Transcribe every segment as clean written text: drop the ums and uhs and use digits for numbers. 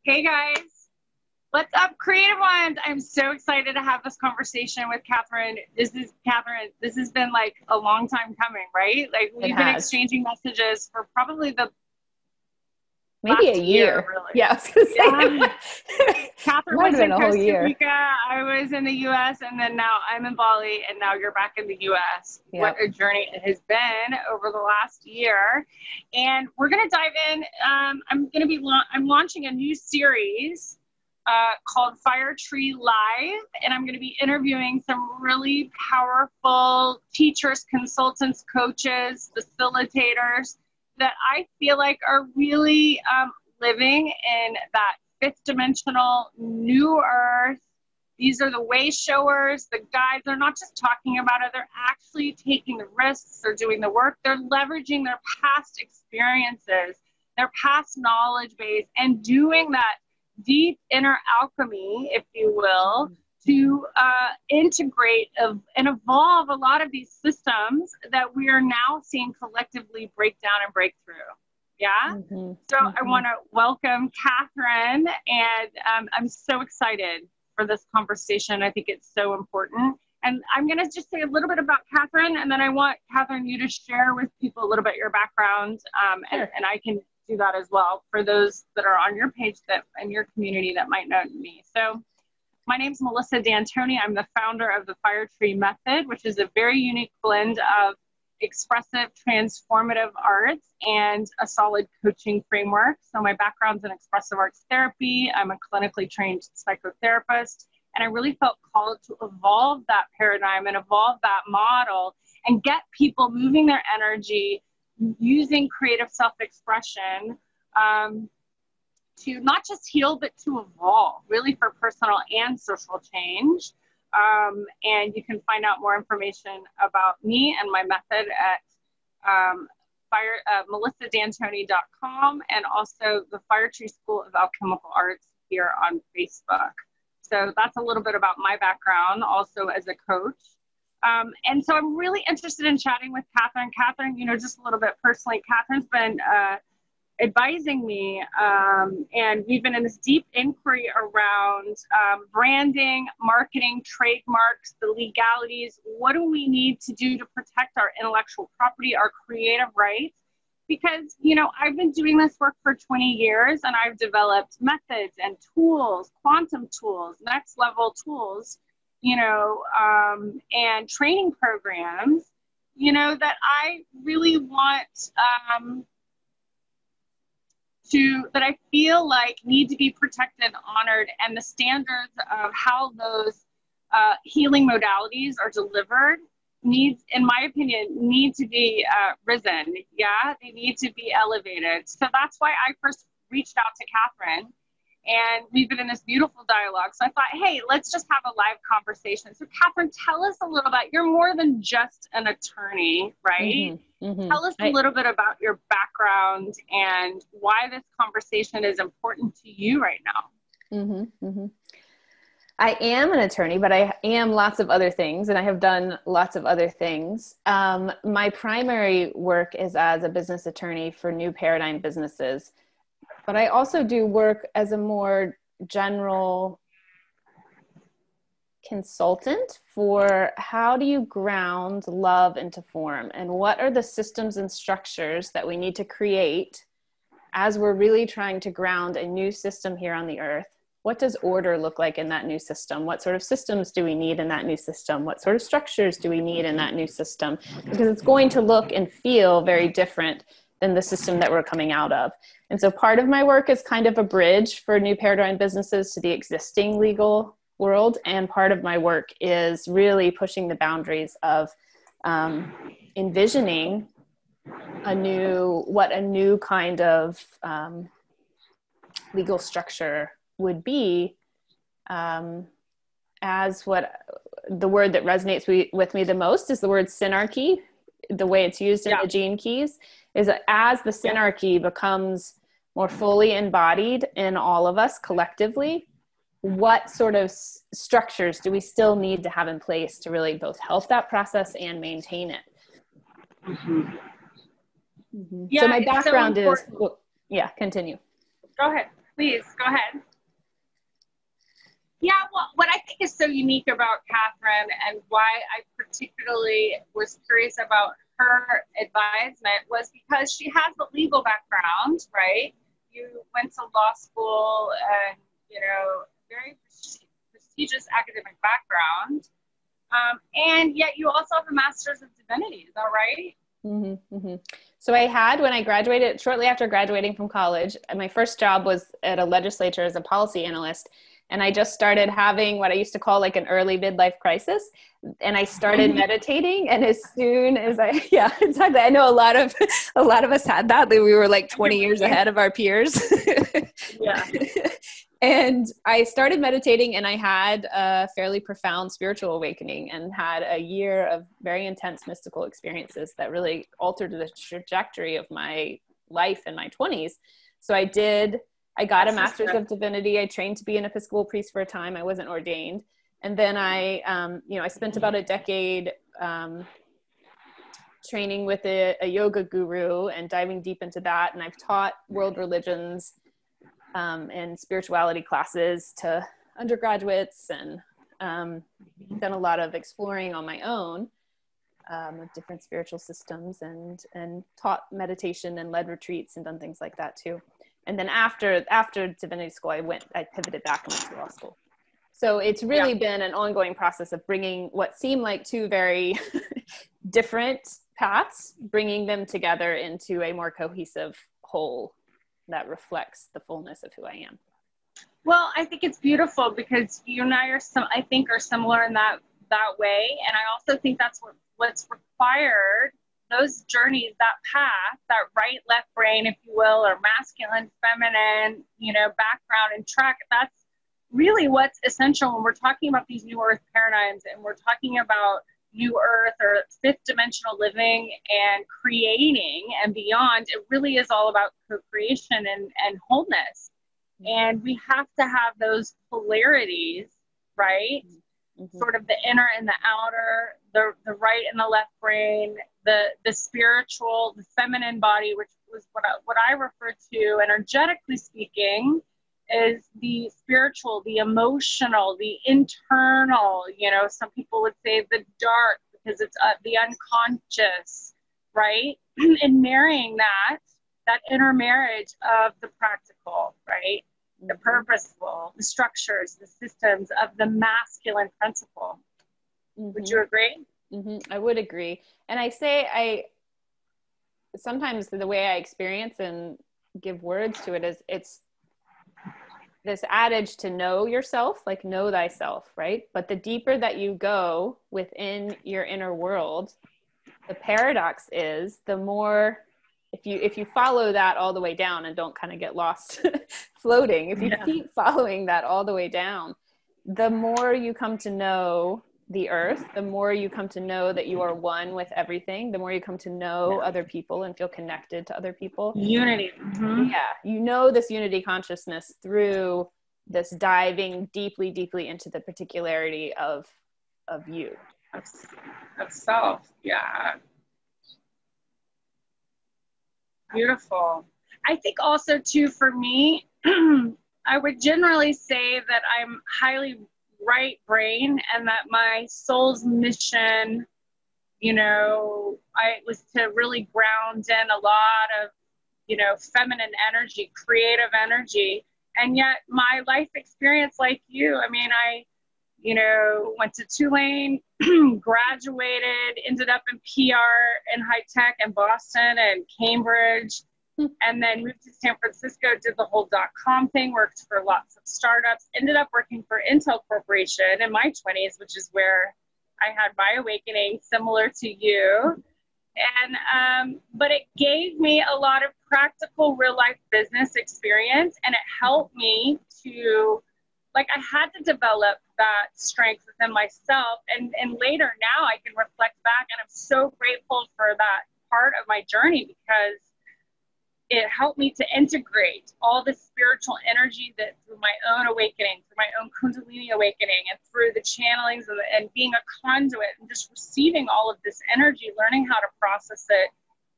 Hey guys, what's up, creative ones? I'm so excited to have this conversation with Catherine. Catherine. This has been like a long time coming, right? Like It we've been has. exchanging messages for probably the Maybe a last year, year. really. Yeah, I was gonna say it Yeah. Catherine might was have been in a whole Costa year. Rica. I was in the U.S. and then now I'm in Bali, and now you're back in the U.S. What Yep. a journey it has been over the last year, and we're gonna dive in. I'm launching a new series called Fire Tree Live, and I'm going to be interviewing some really powerful teachers, consultants, coaches, facilitators that I feel like are really living in that fifth dimensional new earth. These are the way showers, the guides. They're not just talking about it, they're actually taking the risks, they're doing the work, they're leveraging their past experiences, their past knowledge base, and doing that deep inner alchemy, if you will, to integrate and evolve a lot of these systems that we are now seeing collectively break down and break through. Yeah. So I want to welcome Catherine, and I'm so excited for this conversation. I think it's so important. And I'm going to just say a little bit about Catherine, and then I want Catherine, you to share with people a little bit your background, and I can do that as well for those that are on your page that in your community that might know me. So my name's Melissa D'Antoni. I'm the founder of the Fire Tree Method, which is a very unique blend of expressive, transformative arts and a solid coaching framework. So my background's in expressive arts therapy. I'm a clinically trained psychotherapist, and I really felt called to evolve that paradigm and evolve that model and get people moving their energy using creative self-expression to not just heal, but to evolve, really for personal and social change. And you can find out more information about me and my method at melissadantoni.com, and also the Fire Tree School of Alchemical Arts here on Facebook. So that's a little bit about my background also as a coach. And so I'm really interested in chatting with Catherine. Catherine, just a little bit personally, Catherine's been advising me, and we've been in this deep inquiry around branding, marketing, trademarks, the legalities. What do we need to do to protect our intellectual property, our creative rights? Because, I've been doing this work for 20 years, and I've developed methods and tools, quantum tools, next level tools, and training programs, that I really want that I feel like need to be protected, honored, and the standards of how those healing modalities are delivered in my opinion, need to be risen. Yeah, they need to be elevated. So that's why I first reached out to Catherine, and we've been in this beautiful dialogue. So I thought, hey, let's just have a live conversation. So Catherine, tell us a little bit. You're more than just an attorney, right? Tell us a little bit about your background and why this conversation is important to you right now. I am an attorney, but I am lots of other things, and I have done lots of other things. My primary work is as a business attorney for new paradigm businesses, but I also do work as a more general consultant for how do you ground love into form, and what are the systems and structures that we need to create as we're really trying to ground a new system here on the earth. What does order look like in that new system? What sort of systems do we need in that new system? What sort of structures do we need in that new system? Because it's going to look and feel very different than the system that we're coming out of. And so part of my work is kind of a bridge for new paradigm businesses to the existing legal world. And part of my work is really pushing the boundaries of envisioning what a new kind of legal structure would be, as what the word that resonates with me the most is the word synarchy. The way it's used in the Gene Keys is that as the synarchy becomes more fully embodied in all of us collectively, what sort of structures do we still need to have in place to really both help that process and maintain it? Yeah, so my background so is, continue. Go ahead. Please go ahead. Yeah, well, what I think is so unique about Catherine and why I particularly was curious about her advisement was because she has a legal background, right? You went to law school and, you know, very prestigious academic background. And yet you also have a master's of divinity, is that right? Mm-hmm, mm-hmm. So I had, when I graduated, shortly after graduating from college, my first job was at a legislature as a policy analyst. And I just started having what I used to call like an early midlife crisis. And I started meditating. And as soon as yeah, exactly. I know a lot of us had that we were like 20 years ahead of our peers. Yeah. And I started meditating, and I had a fairly profound spiritual awakening and had a year of very intense mystical experiences that really altered the trajectory of my life in my 20s. So I got a master's of divinity. I trained to be an Episcopal priest for a time. I wasn't ordained. And then I spent about a decade training with a yoga guru and diving deep into that. And I've taught world religions and spirituality classes to undergraduates, and done a lot of exploring on my own of different spiritual systems, and taught meditation and led retreats and done things like that too. And then after divinity school, I pivoted back and went to law school. So it's really been an ongoing process of bringing what seem like two very different paths, bringing them together into a more cohesive whole that reflects the fullness of who I am. Well, I think it's beautiful because you and I are similar in that way. And I also think that's what's required, those journeys, that path, that right, left brain, if you will, or masculine, feminine, you know, background and track. That's really what's essential when we're talking about these new earth paradigms, and we're talking about new earth or fifth dimensional living and creating and beyond. It really is all about co-creation and wholeness. And we have to have those polarities, right? Mm-hmm. Sort of the inner and the outer, the right and the left brain, the spiritual, the feminine body, which was what I refer to, energetically speaking, is the spiritual, the emotional, the internal, you know, some people would say the dark because it's the unconscious, right? And marrying that inner marriage of the practical, right? Mm-hmm. The purposeful, the structures, the systems of the masculine principle. Mm-hmm. Would you agree? Mm-hmm. I would agree. And sometimes the way I experience and give words to it is it's this adage to know yourself, like know thyself, right? But the deeper that you go within your inner world, the paradox is the more, if you follow that all the way down and don't kind of get lost floating, if you keep following that all the way down, the more you come to know the earth, the more you come to know that you are one with everything, the more you come to know other people and feel connected to other people. Unity. Mm-hmm. Yeah. You know this unity consciousness through this diving deeply, deeply into the particularity of you. Of self. Yeah. Beautiful. I think also too, for me, I would generally say that I'm highly right brain, and that my soul's mission, you know, I was to really ground in a lot of, you know, feminine energy, creative energy. And yet my life experience, like you, I mean, I, you know, went to Tulane, graduated, ended up in PR and high tech in Boston and Cambridge, and then moved to San Francisco, did the whole .com thing, worked for lots of startups, ended up working for Intel Corporation in my 20s, which is where I had my awakening, similar to you. And, but it gave me a lot of practical real life business experience, and it helped me to, like, I had to develop that strength within myself. And later now I can reflect back, and I'm so grateful for that part of my journey, because it helped me to integrate all the spiritual energy that through my own awakening, through my own Kundalini awakening, and through the channelings and being a conduit and just receiving all of this energy, learning how to process it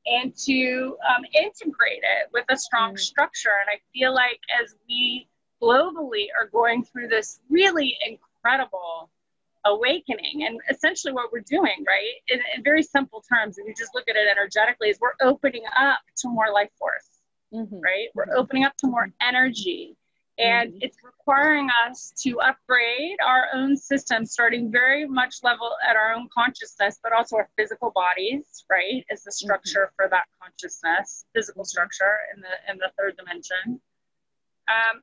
and to integrate it with a strong structure. And I feel like as we globally are going through this really incredible awakening, and essentially what we're doing, right, in very simple terms, if you just look at it energetically, is we're opening up to more life force, right? We're opening up to more energy. And it's requiring us to upgrade our own system, starting very much level at our own consciousness, but also our physical bodies, right, is the structure for that consciousness, physical structure in the third dimension.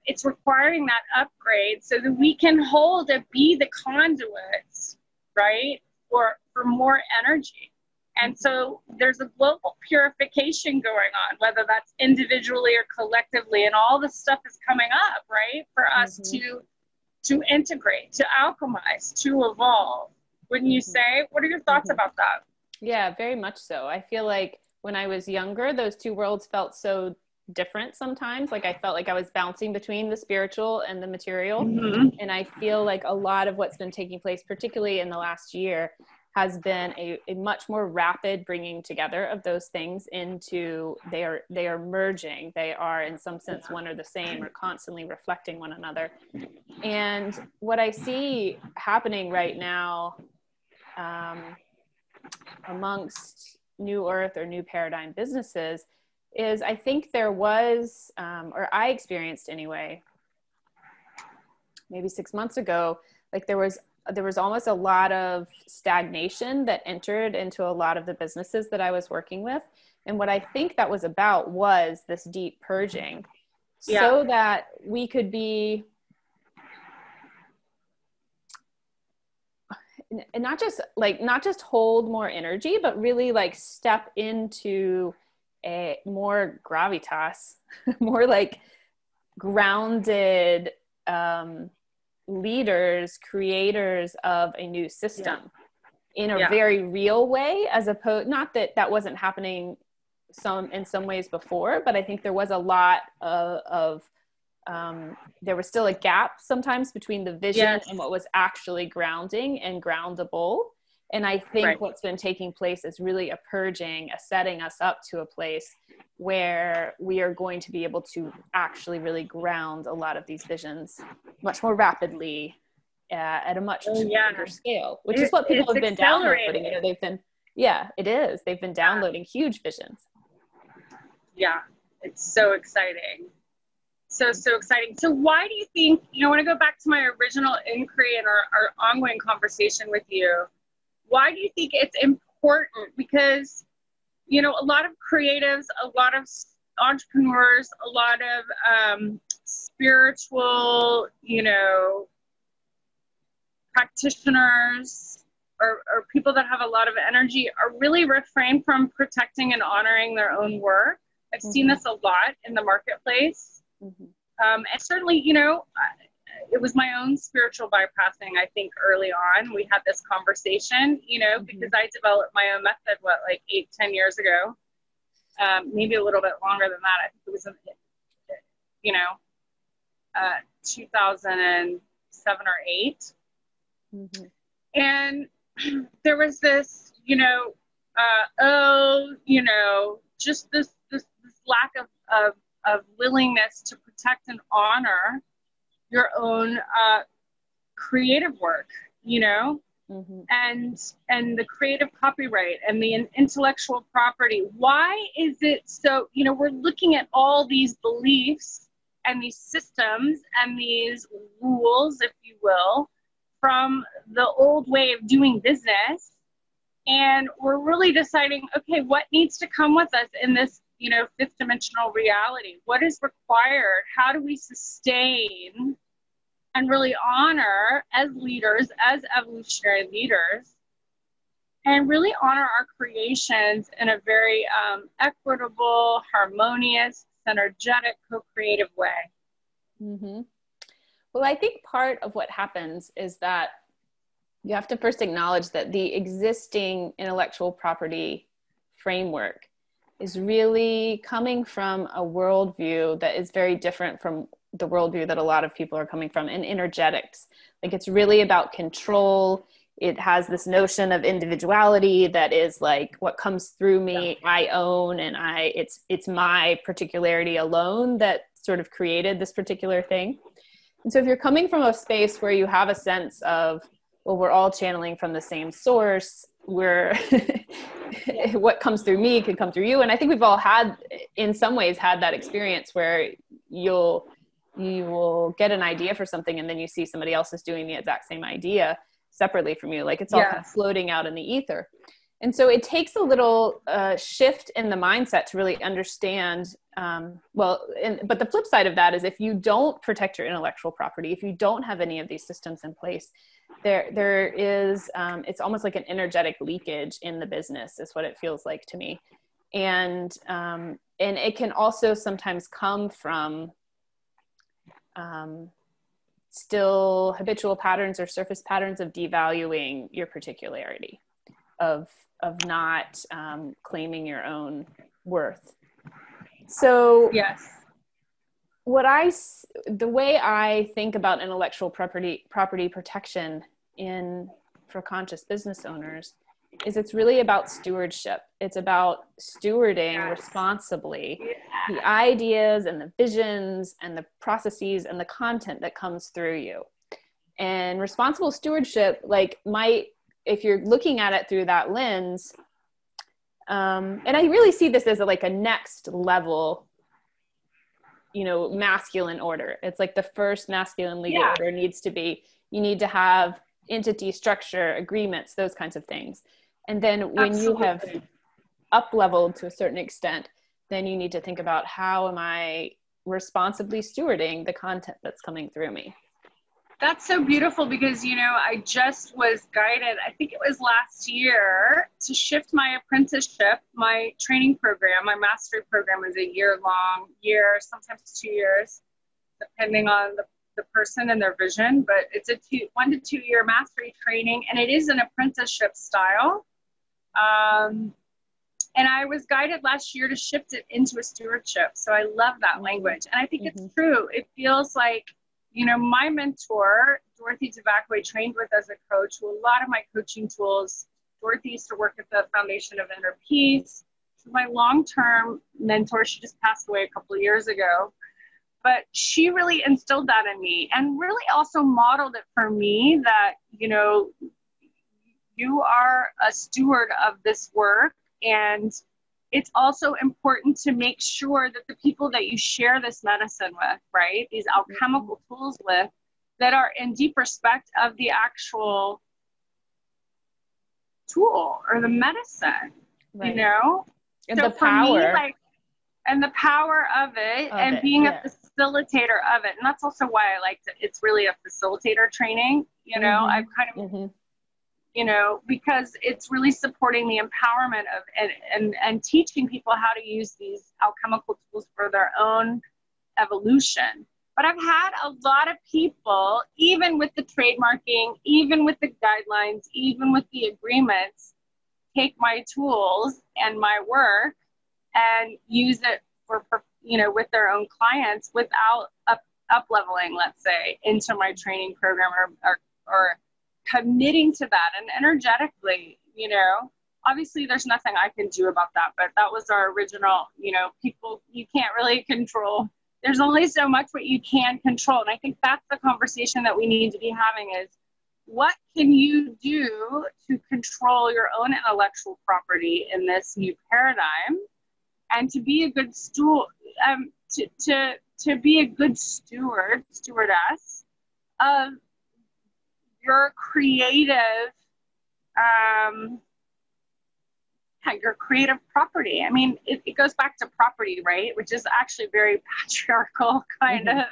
It's requiring that upgrade so that we can hold and be the conduits, right, for more energy. And so there's a global purification going on, whether that's individually or collectively, and all this stuff is coming up, right, for us to integrate, to alchemize, to evolve. Wouldn't you say? What are your thoughts about that? Yeah, very much so. I feel like when I was younger, those two worlds felt so different sometimes. Like I felt like I was bouncing between the spiritual and the material. And I feel like a lot of what's been taking place, particularly in the last year, has been a much more rapid bringing together of those things into, they are merging. They are in some sense one or the same, or constantly reflecting one another. And what I see happening right now amongst New Earth or New Paradigm businesses is, I think there was, or I experienced anyway, maybe 6 months ago, like there was almost a lot of stagnation that entered into a lot of the businesses that I was working with. And what I think that was about was this deep purging, so that we could be, and not just hold more energy, but really like step into a more gravitas, more like grounded, leaders, creators of a new system in a very real way, as opposed, not that that wasn't happening in some ways before, but I think there was a lot of there was still a gap sometimes between the vision and what was actually grounding and groundable. And I think what's been taking place is really a purging, a setting us up to a place where we are going to be able to actually really ground a lot of these visions much more rapidly, at a much bigger scale, which is what people have been downloading. You know, it is. They've been downloading huge visions. Yeah, it's so exciting. So exciting. So why do you think, I want to go back to my original inquiry and our ongoing conversation with you. Why do you think it's important? Because, a lot of creatives, a lot of entrepreneurs, a lot of spiritual, practitioners or people that have a lot of energy are really refrain from protecting and honoring their own work. I've seen this a lot in the marketplace. And certainly, it was my own spiritual bypassing, I think, early on. We had this conversation, because I developed my own method, 8-10 years ago, maybe a little bit longer than that. I think it was, 2007 or 8. And there was this, just this lack of willingness to protect and honor your own creative work, and the creative copyright and the intellectual property. Why is it so, we're looking at all these beliefs and these systems and these rules, if you will, from the old way of doing business. And we're really deciding, okay, what needs to come with us in this, fifth dimensional reality? What is required? How do we sustain and really honor as leaders, as evolutionary leaders, and really honor our creations in a very equitable, harmonious, synergetic, co-creative way? Well, I think part of what happens is that you have to first acknowledge that the existing intellectual property framework is really coming from a worldview that is very different from the worldview that a lot of people are coming from in energetics. Like, it's really about control. it has this notion of individuality that is like what comes through me, I own, and it's my particularity alone that sort of created this particular thing. And so if you're coming from a space where you have a sense of, well, we're all channeling from the same source, we're what comes through me could come through you. And I think we've all had, in some ways, had that experience where you will get an idea for something and then you see somebody else is doing the exact same idea separately from you. Like it's all kind of floating out in the ether. And so it takes a little shift in the mindset to really understand. But the flip side of that is if you don't protect your intellectual property, if you don't have any of these systems in place, there is, it's almost like an energetic leakage in the business is what it feels like to me. And it can also sometimes come from still habitual patterns or surface patterns of devaluing your particularity, of not claiming your own worth. So yes, the way I think about intellectual property protection for conscious business owners is it's really about stewardship. It's about stewarding responsibly the ideas and the visions and the processes and the content that comes through you. And responsible stewardship, if you're looking at it through that lens, and I really see this as a next level, masculine order. It's like the first masculine legal order needs to be, you need to have entity structure, agreements, those kinds of things. And then when you have up-leveled to a certain extent, then you need to think about how am I responsibly stewarding the content that's coming through me. That's so beautiful because, I just was guided, I think it was last year, to shift my apprenticeship, my training program. My mastery program is a year-long, sometimes 2 years, depending on the person and their vision. But it's a 1 to 2 year mastery training, and it is an apprenticeship style. And I was guided last year to shift it into a stewardship. So I love that language. And I think it's true. It feels like, my mentor, Dorothy Devakwe, trained with as a coach, who a lot of my coaching tools, Dorothy used to work at the Foundation of Inner Peace. She's my long-term mentor. She just passed away a couple of years ago. But she really instilled that in me and really also modeled it for me that, you are a steward of this work. And it's also important to make sure that the people that you share this medicine with, right, these alchemical tools with, that are in deep respect of the actual tool or the medicine, right. And so the power. And the power of it and being a facilitator of it. And that's also why I liked it. It's really a facilitator training, I've kind of, because it's really supporting the empowerment of and teaching people how to use these alchemical tools for their own evolution. But I've had a lot of people, even with the trademarking, even with the guidelines, even with the agreements, take my tools and my work and use it for with their own clients without up-leveling, let's say, into my training program or committing to that. And energetically, obviously there's nothing I can do about that, but that was our original, people, you can't really control. There's only so much what you can control. And I think that's the conversation that we need to be having is, what can you do to control your own intellectual property in this new paradigm? And to be a good to be a good stewardess of your creative property. I mean, it goes back to property, right? Which is actually very patriarchal kind of,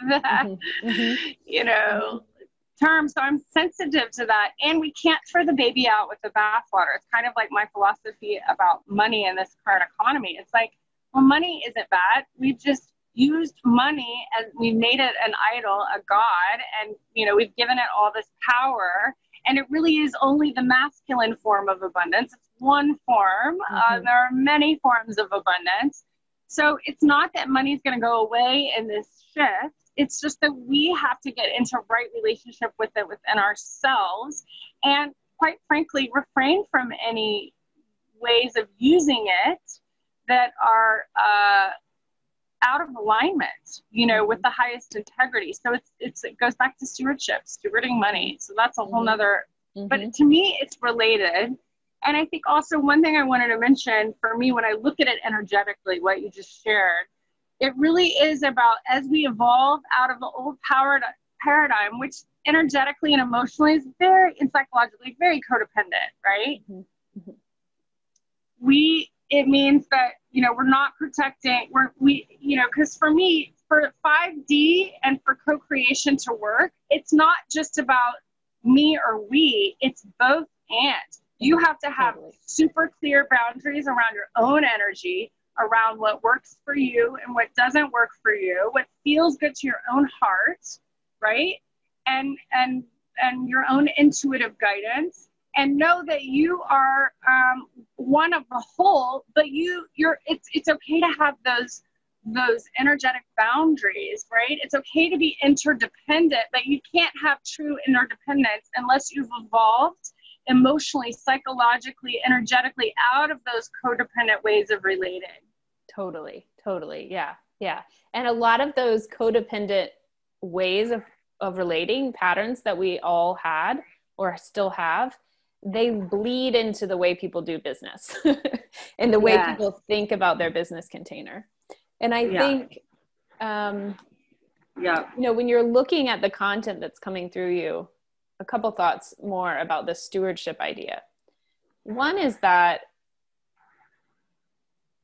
term. So I'm sensitive to that. And we can't throw the baby out with the bathwater. It's kind of like my philosophy about money in this current economy. It's like, well, money isn't bad. We've just used money and we made it an idol, a god, and we've given it all this power. And it really is only the masculine form of abundance. It's one form. There are many forms of abundance. So it's not that money's going to go away in this shift. It's just that we have to get into right relationship with it within ourselves. And quite frankly, refrain from any ways of using it that are out of alignment, you know, with the highest integrity. So it goes back to stewardship, stewarding money. So that's a whole nother, but to me, it's related. And I think also one thing I wanted to mention for me, when I look at it energetically, what you just shared, it really is about, as we evolve out of the old paradigm, which energetically and emotionally is very, and psychologically, very codependent, right? It means that, you know, we're not protecting, you know, because for me, for 5D and for co-creation to work, it's not just about me or we, it's both and. You have to have super clear boundaries around your own energy, around what works for you and what doesn't work for you, what feels good to your own heart, right? And your own intuitive guidance, and know that you are one of the whole, but it's okay to have those energetic boundaries, right? It's okay to be interdependent, but you can't have true interdependence unless you've evolved emotionally, psychologically, energetically out of those codependent ways of relating. Totally. Yeah. And a lot of those codependent ways of relating, patterns that we all had or still have, they bleed into the way people do business and the way people think about their business container. And I think, you know, when you're looking at the content that's coming through you, a couple thoughts more about the stewardship idea. One is that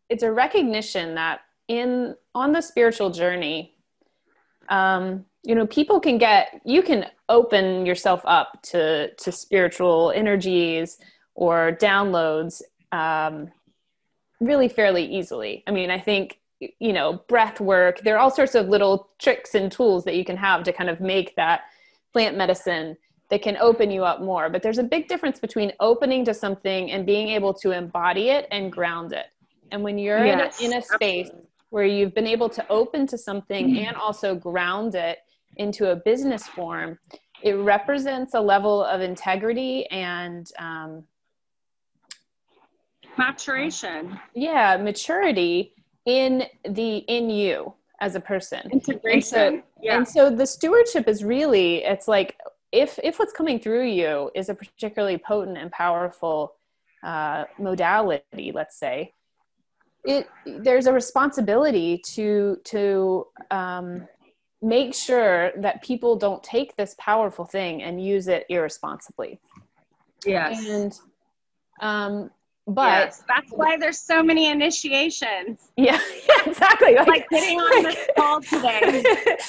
it's a recognition that on the spiritual journey, you know, you can open yourself up to spiritual energies or downloads really fairly easily. I mean, I think, you know, breath work, there are all sorts of little tricks and tools that you can have to kind of make that plant medicine that can open you up more. But there's a big difference between opening to something and being able to embody it and ground it. And when you're in a space where you've been able to open to something and also ground it into a business form, it represents a level of integrity and maturation. Maturity in you as a person. Integration. And so the stewardship is really, it's like, if what's coming through you is a particularly potent and powerful modality, let's say, there's a responsibility to make sure that people don't take this powerful thing and use it irresponsibly. Yes. And but that's why there's so many initiations. Yeah, exactly. Like getting on this call today.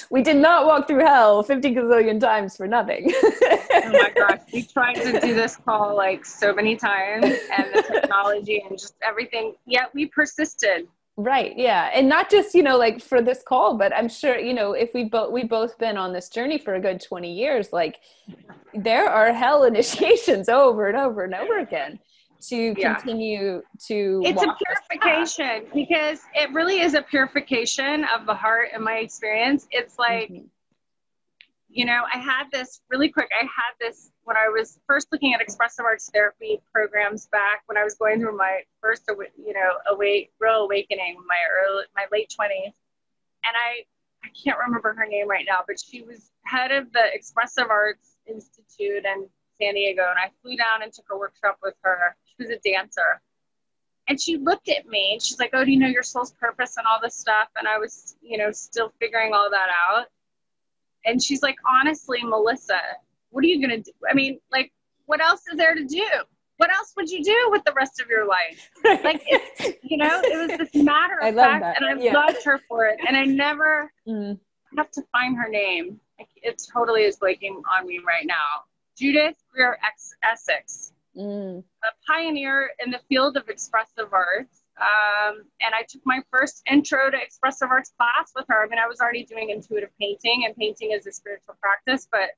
We did not walk through hell 50 gazillion times for nothing. Oh my gosh, we tried to do this call like so many times, and the technology and just everything, yet we persisted. Right. Yeah. And not just, you know, like for this call, but I'm sure, you know, if we've both been on this journey for a good 20 years, like there are hell initiations over and over and over again to continue to it's a purification, because it really is a purification of the heart. In my experience, it's like, you know, I had this when I was first looking at expressive arts therapy programs back when I was going through my first, you know, real awakening, my late 20s. And I can't remember her name right now, but she was head of the Expressive Arts Institute in San Diego. And I flew down and took a workshop with her. She was a dancer. And she looked at me and she's like, oh, do you know your soul's purpose and all this stuff? And I was, you know, still figuring all that out. And she's like, honestly, Melissa, what are you going to do? I mean, like, what else is there to do? What else would you do with the rest of your life? Like, it's, you know, it was this matter of fact, and I loved her for it. And I never have to find her name. It totally is blanking on me right now. Judith Greer Essex, a pioneer in the field of expressive arts. And I took my first intro to expressive arts class with her. I mean, I was already doing intuitive painting, and painting is a spiritual practice, but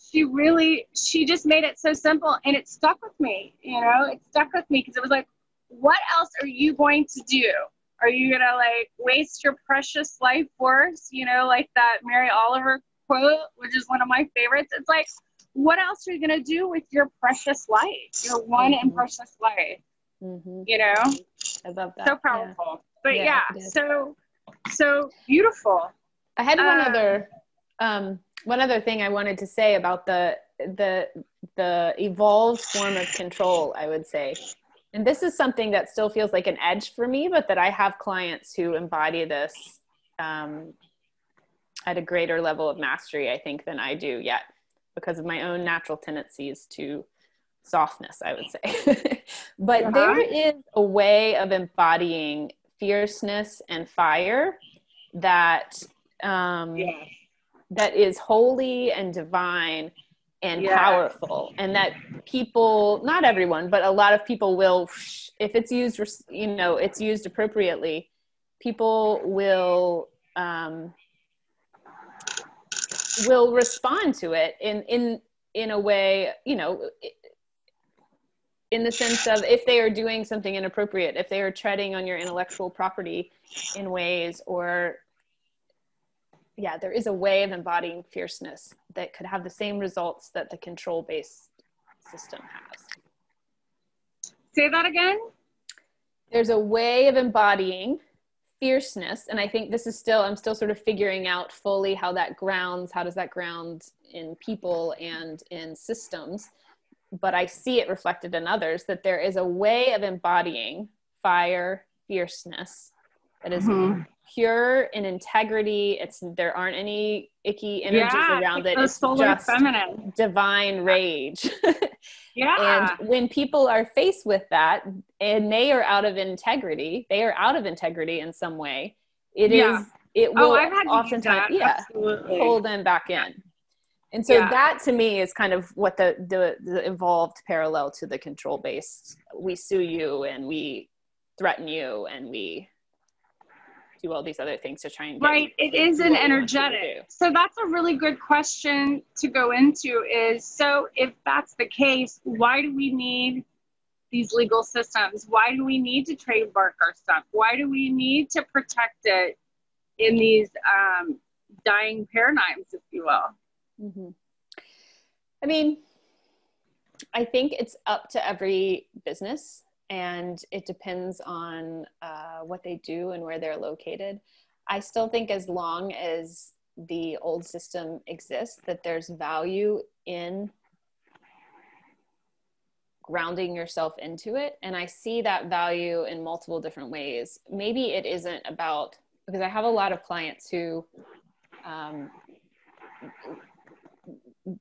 she just made it so simple, and it stuck with me, you know, it stuck with me because it was like, what else are you going to do? Are you going to like waste your precious life force? You know, like that Mary Oliver quote, which is one of my favorites. It's like, what else are you going to do with your precious life, your one and precious life? You know, I love that. So powerful. But yeah, so beautiful. I had one other thing I wanted to say about the evolved form of control, I would say. And this is something that still feels like an edge for me, but that I have clients who embody this at a greater level of mastery, I think, than I do yet, because of my own natural tendencies to softness, I would say. But there is a way of embodying fierceness and fire that that is holy and divine and powerful, and that people, not everyone, but a lot of people will, if it's used, you know, it's used appropriately, people will respond to it in a way, you know, in the sense of if they are doing something inappropriate, if they are treading on your intellectual property in ways, or there is a way of embodying fierceness that could have the same results that the control-based system has. Say that again? There's a way of embodying fierceness, and I think this is I'm still sort of figuring out fully how that grounds, how does that ground in people and in systems, but I see it reflected in others, that there is a way of embodying fire, fierceness, that is pure in integrity. There aren't any icky energies around it. It's just feminine, divine rage. And when people are faced with that and they are out of integrity in some way, it will oftentimes pull them back in. And so that to me is kind of what the evolved parallel to the control-based. We sue you and we threaten you and we do all these other things to try and get it is an energetic. So that's a really good question to go into is, so if that's the case, why do we need these legal systems? Why do we need to trademark our stuff? Why do we need to protect it in these dying paradigms, if you will? I mean, I think it's up to every business, and it depends on what they do and where they're located. I still think as long as the old system exists, that there's value in grounding yourself into it. And I see that value in multiple different ways. Maybe it isn't about, because I have a lot of clients who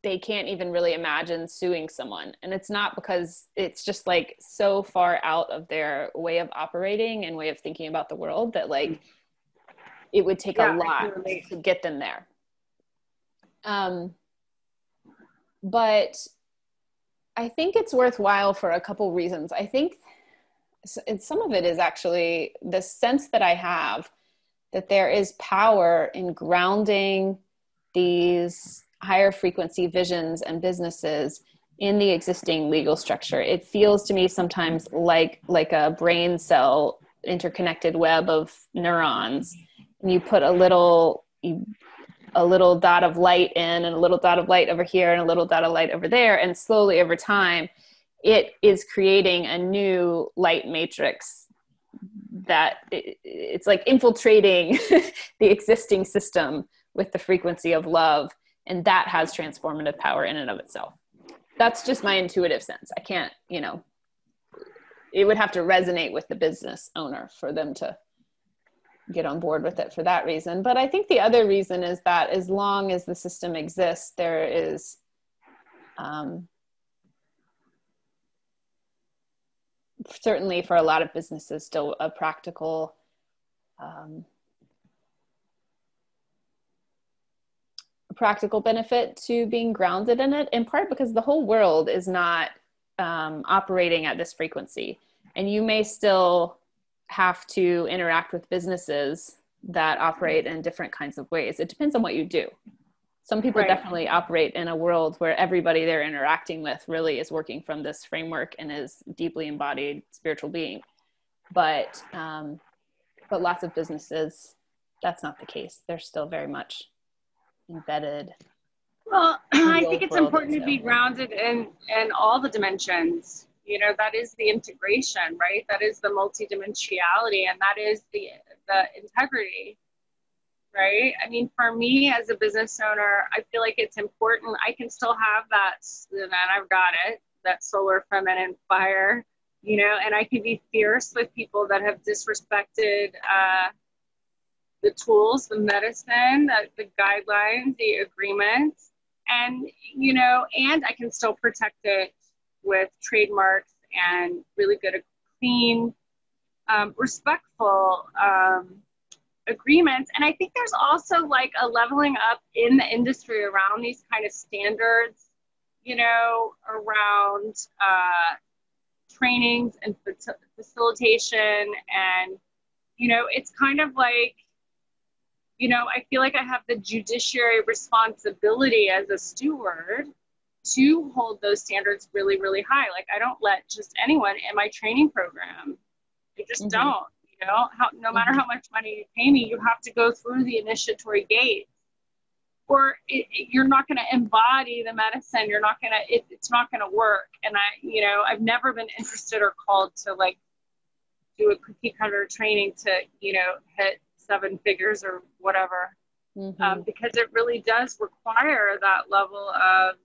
they can't even really imagine suing someone. And it's not because it's just like so far out of their way of operating and way of thinking about the world that like it would take a lot to get them there. But I think it's worthwhile for a couple reasons. I think some of it is actually the sense that I have that there is power in grounding these higher frequency visions and businesses in the existing legal structure. It feels to me sometimes like a brain cell interconnected web of neurons, and you put a little dot of light in and a little dot of light over here and a little dot of light over there, and slowly over time it is creating a new light matrix that it's like infiltrating the existing system with the frequency of love. And that has transformative power in and of itself. That's just my intuitive sense. I can't, it would have to resonate with the business owner for them to get on board with it for that reason. But I think the other reason is that as long as the system exists, there is certainly for a lot of businesses still a practical benefit to being grounded in it, in part because the whole world is not operating at this frequency. And you may still have to interact with businesses that operate in different kinds of ways. It depends on what you do. Some people definitely operate in a world where everybody they're interacting with really is working from this framework and is deeply embodied spiritual being. But lots of businesses, that's not the case. They're still very much embedded Well, I real think it's world important to into. be grounded in all the dimensions. You know, that is the integration, right? That is the multidimensionality, and that is the integrity, right? I mean, for me as a business owner, I feel like it's important. I can still have that, and I've got it, that solar feminine fire, you know, and I can be fierce with people that have disrespected the tools, the medicine, the guidelines, the agreements, and, you know, and I can still protect it with trademarks and really good, clean, respectful agreements. And I think there's also like a leveling up in the industry around these kind of standards, you know, around trainings and facilitation. And, you know, it's kind of like, you know, I feel like I have the judiciary responsibility as a steward to hold those standards really, really high. Like, I don't let just anyone in my training program. I just don't, you know, no matter how much money you pay me, you have to go through the initiatory gate, or you're not going to embody the medicine. You're not going to, it's not going to work. And you know, I've never been interested or called to like do a cookie cutter training to, you know, hit 7 figures or whatever, because it really does require that level of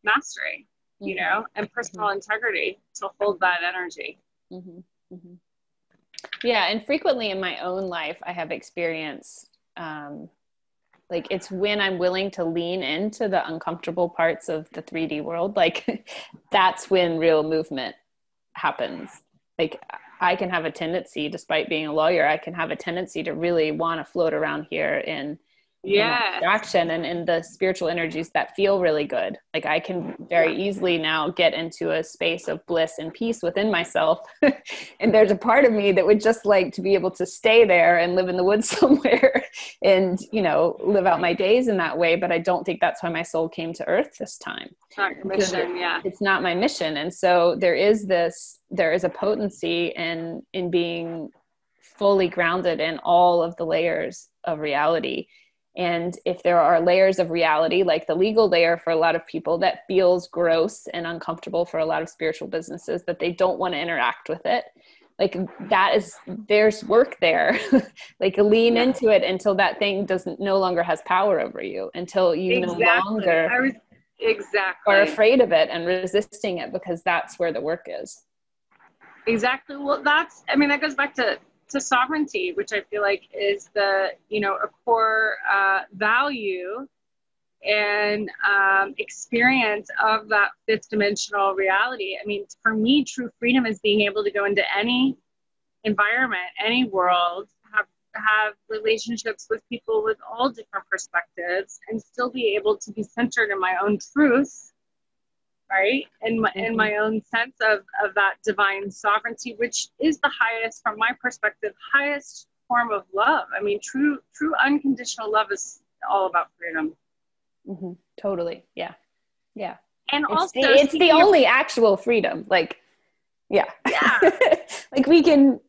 mastery, you know, and personal integrity to hold that energy. Yeah. And frequently in my own life, I have experienced, like, it's when I'm willing to lean into the uncomfortable parts of the 3D world, like that's when real movement happens. Like, I can have a tendency, despite being a lawyer, I can have a tendency to really want to float around here in abstraction and in the spiritual energies that feel really good. Like, I can very easily now get into a space of bliss and peace within myself. And there's a part of me that would just like to be able to stay there and live in the woods somewhere and, you know, live out my days in that way. But I don't think that's why my soul came to earth this time. It's not your mission. It's not my mission. And so there is a potency in being fully grounded in all of the layers of reality. And if there are layers of reality, like the legal layer for a lot of people that feels gross and uncomfortable for a lot of spiritual businesses, that they don't want to interact with it, like there's work there. Like, lean into it until that thing no longer has power over you, until you no longer are afraid of it and resisting it, because that's where the work is. Exactly. Well, that goes back to sovereignty, which I feel like is a core value and experience of that 5th dimensional reality. I mean, for me, true freedom is being able to go into any environment, any world, have relationships with people with all different perspectives, and still be able to be centered in my own truth, right? And my own sense of that divine sovereignty, which is the highest, from my perspective, highest form of love. I mean, true unconditional love is all about freedom. Totally. Yeah. And it's the only actual freedom. Like, like we can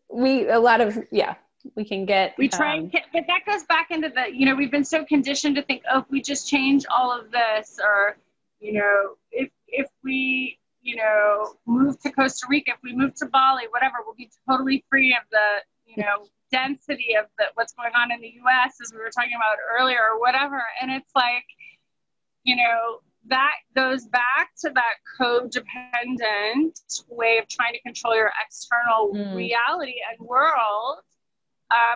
get, we try, but that goes back into the, you know, we've been so conditioned to think, oh, if we just change all of this, or, you know, if we, you know, move to Costa Rica, if we move to Bali, whatever, we'll be totally free of the, you know, density of what's going on in the US, as we were talking about earlier, or whatever. And it's like, you know, that goes back to that codependent way of trying to control your external reality and world.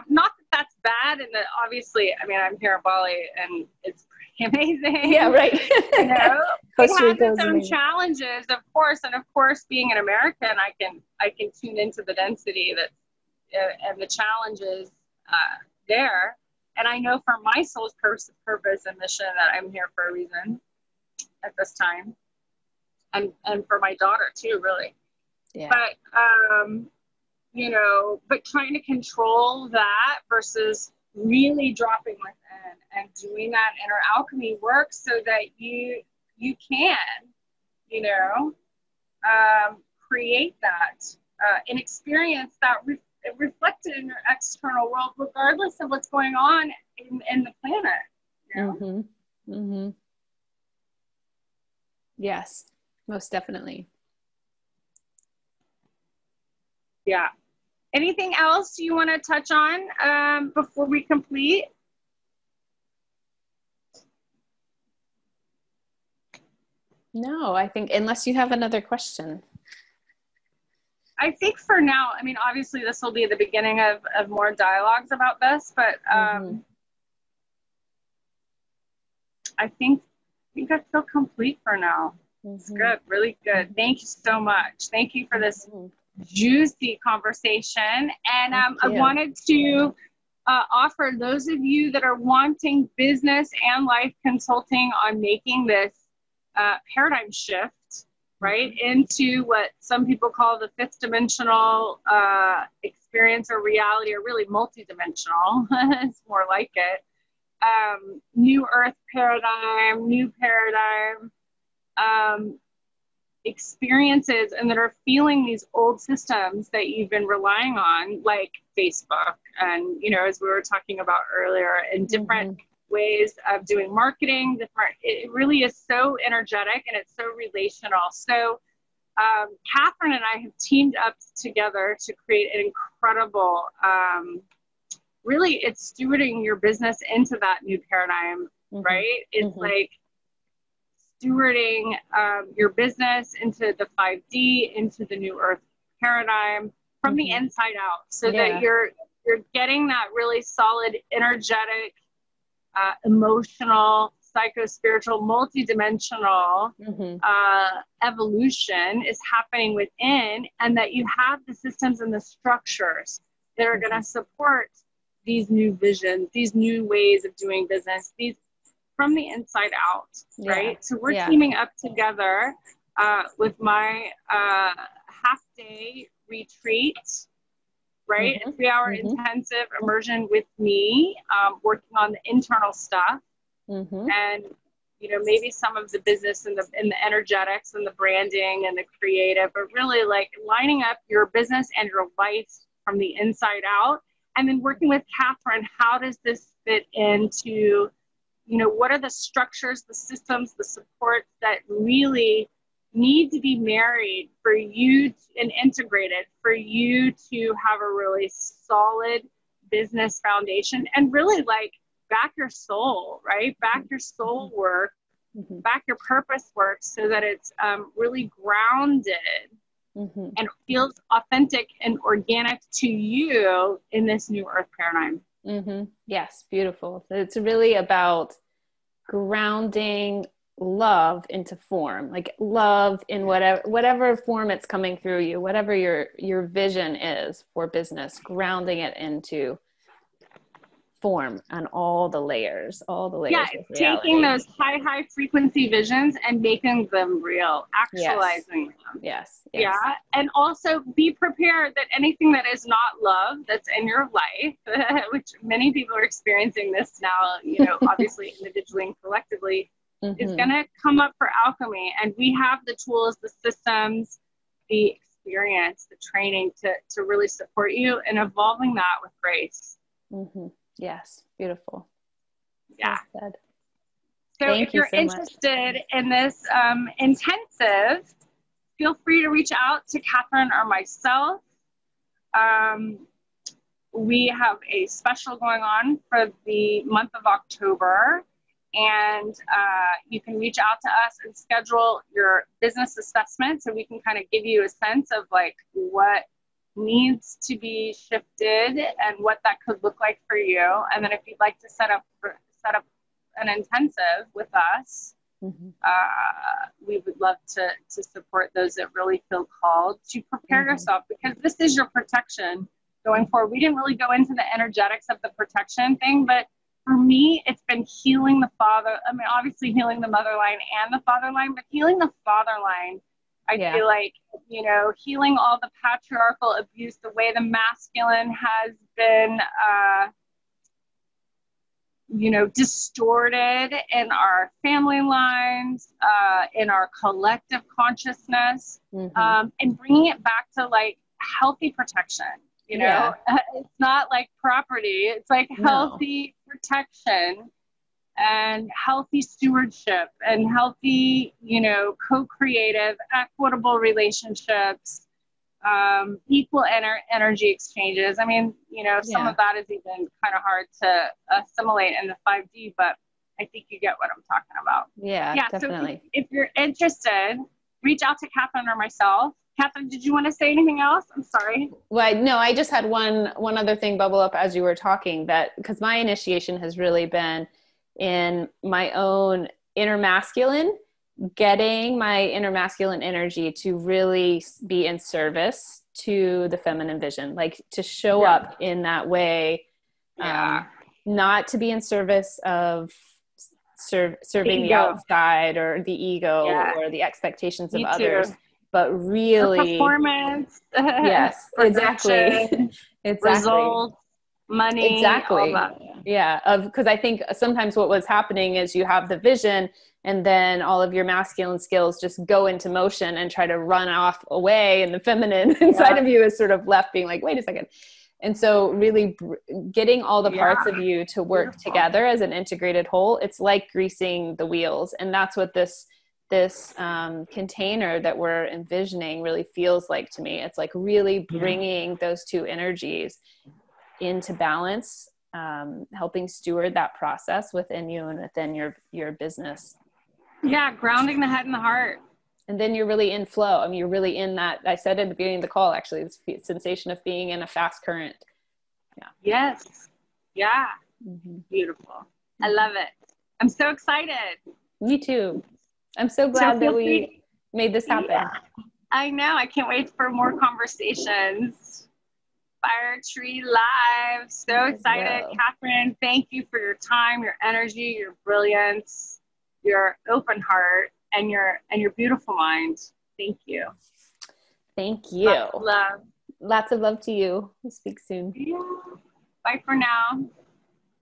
Not that that's bad, and that obviously, I mean, I'm here in Bali and it's pretty amazing. Yeah, right. You know, it has its own challenges, of course, and of course, being an American, I can tune into the density and the challenges there. And I know for my soul's purpose and mission that I'm here for a reason at this time, and for my daughter too, really. Yeah. But you know, but trying to control that versus really dropping within and doing that inner alchemy work so that you can, you know, create that and experience that reflected in your external world, regardless of what's going on in the planet. You know? Mm-hmm. Yes, most definitely. Yeah. Anything else you want to touch on before we complete? No, I think unless you have another question. I think for now, I mean, obviously this will be the beginning of more dialogues about this, but I think I feel complete for now. It's good, really good. Thank you so much. Thank you for this juicy conversation. And I wanted to offer those of you that are wanting business and life consulting on making this paradigm shift, right, into what some people call the fifth dimensional experience or reality, or really multidimensional. It's more like it. New earth paradigm, new paradigm experiences, and that are feeling these old systems that you've been relying on, like Facebook, and, you know, as we were talking about earlier, and different ways of doing marketing, different, it really is so energetic and it's so relational. So Catherine and I have teamed up together to create an incredible, really, it's stewarding your business into that new paradigm, right? It's like stewarding your business into the 5D, into the new earth paradigm from the inside out, so that you're getting that really solid, energetic, emotional, psycho-spiritual, multidimensional evolution is happening within, and that you have the systems and the structures that are going to support these new visions, these new ways of doing business, these from the inside out, right? So we're teaming up together with my half-day retreat, right? A 3-hour intensive immersion with me, working on the internal stuff, and, you know, maybe some of the business and the energetics and the branding and the creative, but really like lining up your business and your life from the inside out. And then working with Catherine, how does this fit into, you know, what are the structures, the systems, the supports that really need to be married for you and integrated for you to have a really solid business foundation, and really like back your soul, right? Back your soul work, back your purpose work, so that it's really grounded and feels authentic and organic to you in this new earth paradigm. Yes, beautiful. So it's really about grounding love into form, like love in whatever form it's coming through you, whatever your vision is for business, grounding it into form on all the layers of reality. Taking those high frequency visions and making them real, actualizing them. Yes. Yeah. And also be prepared that anything that is not love that's in your life, which many people are experiencing this now, you know, obviously individually and collectively, is going to come up for alchemy. And we have the tools, the systems, the experience, the training to really support you in evolving that with grace. Yes. Beautiful. Yeah. Well said. So if you're interested in this intensive, feel free to reach out to Catherine or myself. We have a special going on for the month of October, and you can reach out to us and schedule your business assessment, so we can kind of give you a sense of like what needs to be shifted and what that could look like for you. And then if you'd like to set up an intensive with us, we would love to support those that really feel called to prepare yourself, because this is your protection going forward. We didn't really go into the energetics of the protection thing, but for me, it's been healing the father. I mean, obviously healing the mother line and the father line, but healing the father line, I feel like, you know, healing all the patriarchal abuse, the way the masculine has been, you know, distorted in our family lines, in our collective consciousness, and bringing it back to like healthy protection. You know, it's not like property, it's like healthy protection. and healthy stewardship and healthy, you know, co-creative, equitable relationships, equal energy exchanges. I mean, you know, some of that is even kind of hard to assimilate in the 5D, but I think you get what I'm talking about. Yeah, definitely. So if you're interested, reach out to Catherine or myself. Catherine, did you want to say anything else? I'm sorry. Well, no, I just had one other thing bubble up as you were talking, that because my initiation has really been in my own inner masculine, getting my inner masculine energy to really be in service to the feminine vision, like to show up in that way, not to be in service of serving the outside or the ego or the expectations of others, but really performance. Yes, exactly. Results, money, all that. Yeah, because I think sometimes what was happening is you have the vision and then all of your masculine skills just go into motion and try to run off away, and the feminine inside of you is sort of left being like, wait a second. And so really getting all the parts of you to work together as an integrated whole, it's like greasing the wheels. And that's what this container that we're envisioning really feels like to me. It's like really bringing those two energies into balance, helping steward that process within you and within your business. Yeah, grounding the head and the heart. And then you're really in flow. I mean, you're really in that, I said at the beginning of the call, actually, this sensation of being in a fast current. Yeah. Yes. Yeah. Mm-hmm. Beautiful. I love it. I'm so excited. Me too. I'm so glad that we made this happen. Yeah. I know. I can't wait for more conversations. Fire Tree Live. So excited. Catherine, thank you for your time, your energy, your brilliance, your open heart, and your beautiful mind. Thank you. Thank you. Lots of love. Lots of love to you. We'll speak soon. Yeah. Bye for now.